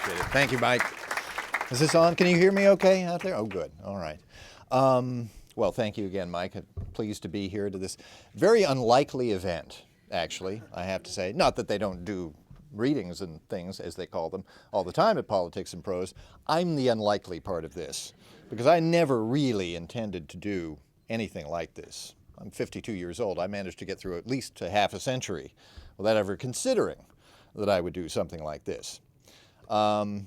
appreciate it. Thank you, Mike. Is this on? Can you hear me okay out there? Oh, good. All right. Well, thank you again, Mike. I'm pleased to be here to this very unlikely event, actually, I have to say. Not that they don't do readings and things, as they call them, all the time at Politics and Prose. I'm the unlikely part of this, because I never really intended to do anything like this. I'm 52 years old. I managed to get through at least a half a century without ever considering that I would do something like this. But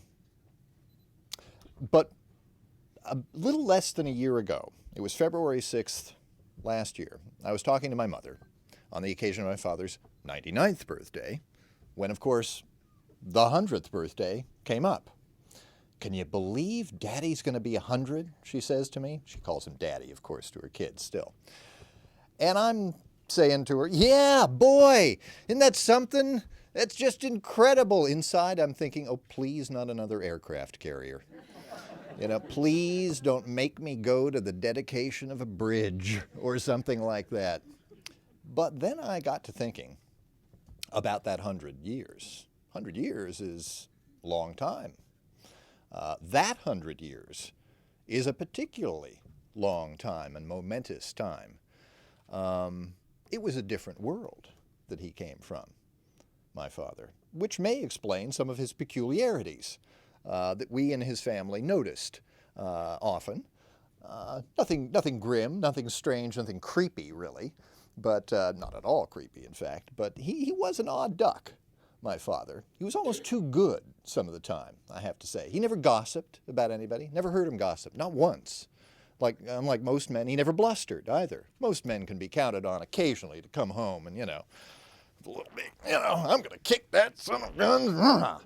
a little less than a year ago, it was February 6th last year, I was talking to my mother on the occasion of my father's 99th birthday, when, of course, the 100th birthday came up. "Can you believe Daddy's going to be 100, she says to me. She calls him Daddy, of course, to her kids still. And I'm saying to her, yeah, boy, isn't that something? That's just incredible. Inside, I'm thinking, oh, please, not another aircraft carrier. You know, please don't make me go to the dedication of a bridge or something like that. But then I got to thinking about that 100 years. 100 years is a long time. That 100 years is a particularly long time and momentous time. It was a different world that he came from, my father, which may explain some of his peculiarities that we in his family noticed often. Nothing grim, nothing strange, nothing creepy, really, but not at all creepy, in fact. But he was an odd duck, my father. He was almost too good some of the time, I have to say. He never gossiped about anybody, never heard him gossip, not once. Unlike most men, he never blustered either. Most men can be counted on occasionally to come home and, a little bit, I'm going to kick that son of a gun.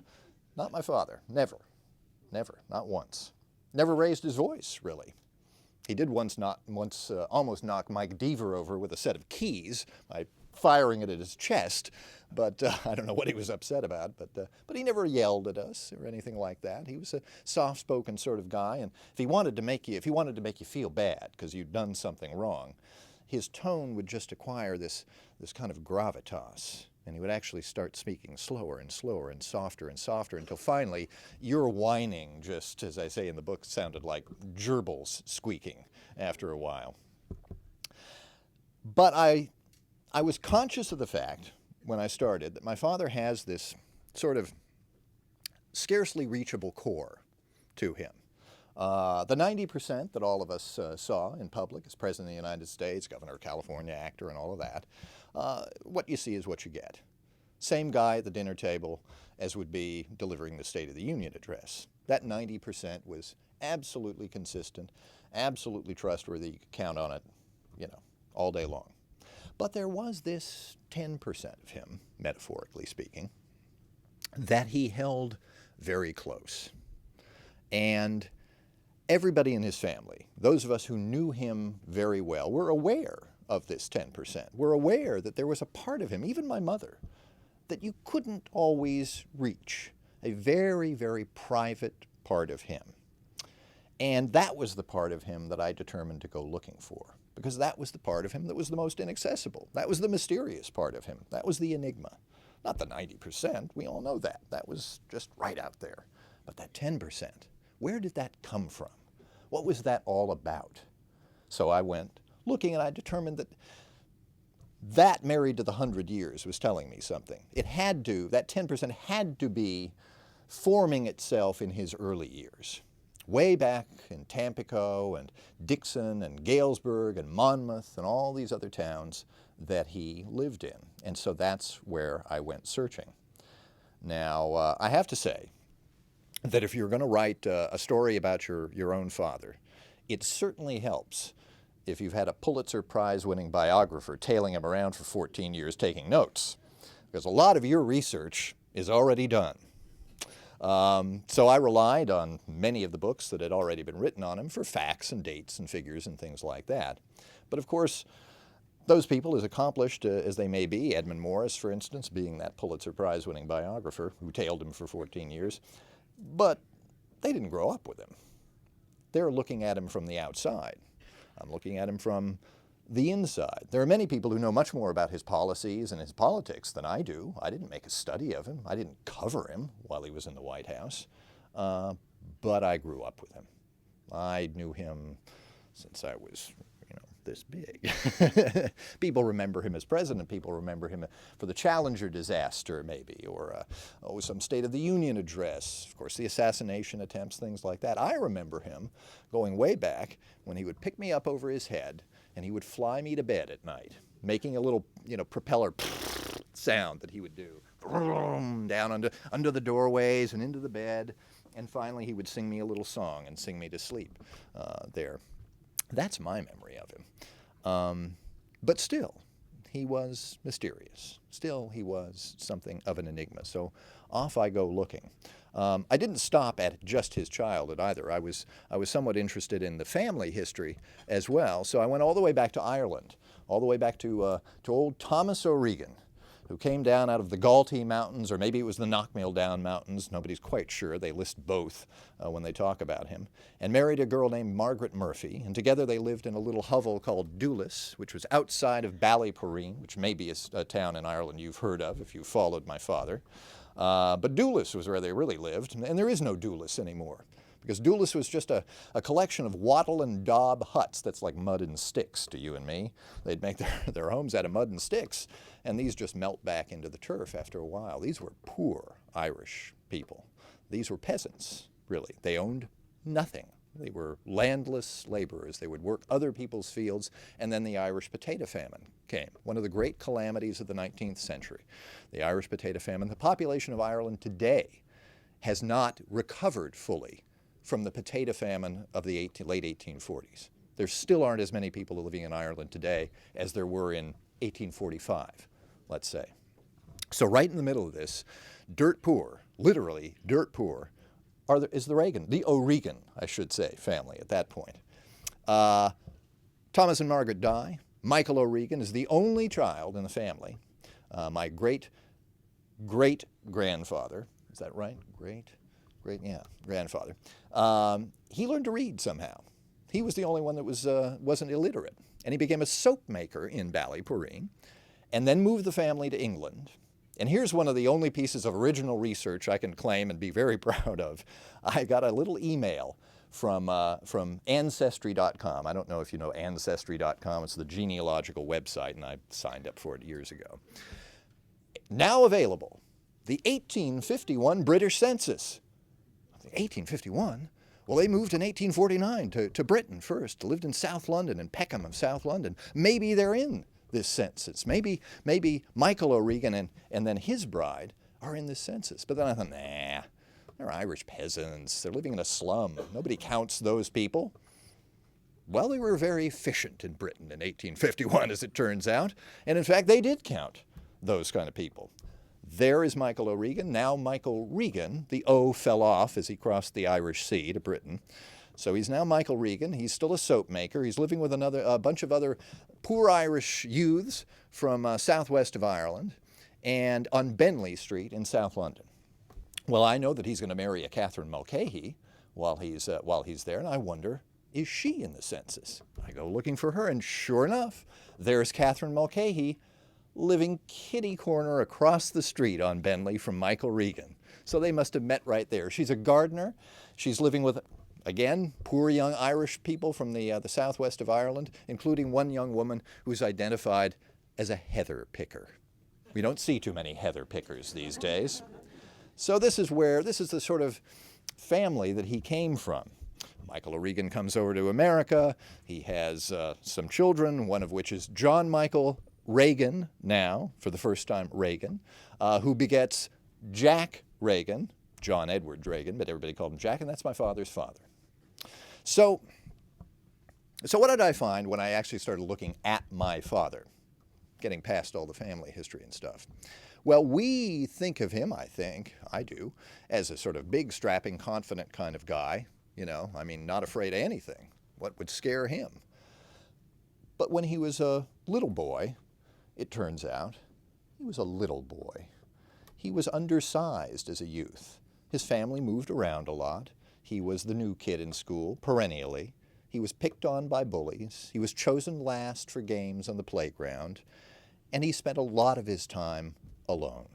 Not my father. Never. Never. Not once. Never raised his voice, really. He did once almost knock Mike Deaver over with a set of keys by firing it at his chest, but I don't know what he was upset about, but he never yelled at us or anything like that. He was a soft-spoken sort of guy, and if he wanted to make you feel bad because you'd done something wrong, his tone would just acquire this kind of gravitas, and he would actually start speaking slower and slower and softer until finally your whining, just as I say in the book, sounded like gerbils squeaking after a while. But I was conscious of the fact, when I started, that my father has this sort of scarcely reachable core to him. The 90% that all of us saw in public as President of the United States, Governor of California, actor, and all of that, what you see is what you get. Same guy at the dinner table as would be delivering the State of the Union address. That 90% was absolutely consistent, absolutely trustworthy. You could count on it, all day long. But there was this 10% of him, metaphorically speaking, that he held very close. And everybody in his family, those of us who knew him very well, were aware of this 10%. We're aware that there was a part of him, even my mother, that you couldn't always reach, a very, very private part of him. And that was the part of him that I determined to go looking for, because that was the part of him that was the most inaccessible. That was the mysterious part of him. That was the enigma. Not the 90%, we all know that. That was just right out there. But that 10%, where did that come from? What was that all about? So I went looking, and I determined that married to the 100 years was telling me something. That 10% had to be forming itself in his early years. Way back in Tampico and Dixon and Galesburg and Monmouth and all these other towns that he lived in. And so that's where I went searching. Now, I have to say that if you're going to write a story about your own father, it certainly helps if you've had a Pulitzer Prize-winning biographer tailing him around for 14 years taking notes, because a lot of your research is already done. So I relied on many of the books that had already been written on him for facts and dates and figures and things like that. But of course, those people, as accomplished as they may be, Edmund Morris, for instance, being that Pulitzer Prize-winning biographer who tailed him for 14 years, but they didn't grow up with him. They're looking at him from the outside. I'm looking at him from the inside. There are many people who know much more about his policies and his politics than I do. I didn't make a study of him. I didn't cover him while he was in the White House, but I grew up with him. I knew him since I was, this big. People remember him as president. People remember him for the Challenger disaster, maybe, or some State of the Union address. Of course, the assassination attempts, things like that. I remember him going way back when he would pick me up over his head and he would fly me to bed at night, making a little, propeller sound that he would do down under the doorways and into the bed. And finally, he would sing me a little song and sing me to sleep there. That's my memory of him. But still, he was mysterious. Still, he was something of an enigma. So off I go looking. I didn't stop at just his childhood either. I was somewhat interested in the family history as well. So I went all the way back to Ireland, all the way back to old Thomas O'Regan, who came down out of the Galtee Mountains, or maybe it was the Knockmeal Down Mountains. Nobody's quite sure. They list both when they talk about him. And married a girl named Margaret Murphy. And together they lived in a little hovel called Doolis, which was outside of Ballyporeen, which may be a town in Ireland you've heard of if you followed my father. But Doolis was where they really lived. And there is no Doolis anymore, because Doolis was just a collection of wattle and daub huts that's like mud and sticks to you and me. They'd make their homes out of mud and sticks, and these just melt back into the turf after a while. These were poor Irish people. These were peasants, really. They owned nothing. They were landless laborers. They would work other people's fields, and then the Irish potato famine came, one of the great calamities of the 19th century, the Irish potato famine. The population of Ireland today has not recovered fully from the potato famine of the late 1840s. There still aren't as many people living in Ireland today as there were in 1845, let's say. So right in the middle of this, dirt poor, literally dirt poor, is the O'Regan, I should say, family at that point. Thomas and Margaret die. Michael O'Regan is the only child in the family. My great-great-grandfather, is that right? Grandfather. He learned to read somehow. He was the only one that wasn't illiterate. And he became a soap maker in Ballyporeen and then moved the family to England. And here's one of the only pieces of original research I can claim and be very proud of. I got a little email from Ancestry.com. I don't know if you know Ancestry.com. It's the genealogical website, and I signed up for it years ago. Now available, the 1851 British Census. 1851? Well, they moved in 1849 to Britain first, lived in South London, in Peckham of South London. Maybe they're in this census. Maybe Michael O'Regan and then his bride are in this census. But then I thought, nah, they're Irish peasants. They're living in a slum. Nobody counts those people. Well, they were very efficient in Britain in 1851, as it turns out. And in fact, they did count those kind of people. There is Michael O'Regan. Now Michael Regan. The O fell off as he crossed the Irish Sea to Britain. So he's now Michael Regan. He's still a soap maker. He's living with a bunch of other poor Irish youths from southwest of Ireland and on Bentley Street in South London. Well, I know that he's going to marry a Catherine Mulcahy while he's there, and I wonder, is she in the census? I go looking for her, and sure enough, there's Catherine Mulcahy living kitty corner across the street on Bentley from Michael Regan. So they must have met right there. She's a gardener. She's living with, again, poor young Irish people from the southwest of Ireland, including one young woman who's identified as a heather picker. We don't see too many heather pickers these days. So this is the sort of family that he came from. Michael O'Regan comes over to America. He has some children, one of which is John Michael Reagan, now, for the first time, Reagan, who begets Jack Reagan, John Edward Reagan, but everybody called him Jack, and that's my father's father. So what did I find when I actually started looking at my father, getting past all the family history and stuff? Well, we think of him, I do, as a sort of big, strapping, confident kind of guy, not afraid of anything. What would scare him? But when he was a little boy, it turns out he was a little boy. He was undersized as a youth. His family moved around a lot. He was the new kid in school, perennially. He was picked on by bullies. He was chosen last for games on the playground. And he spent a lot of his time alone.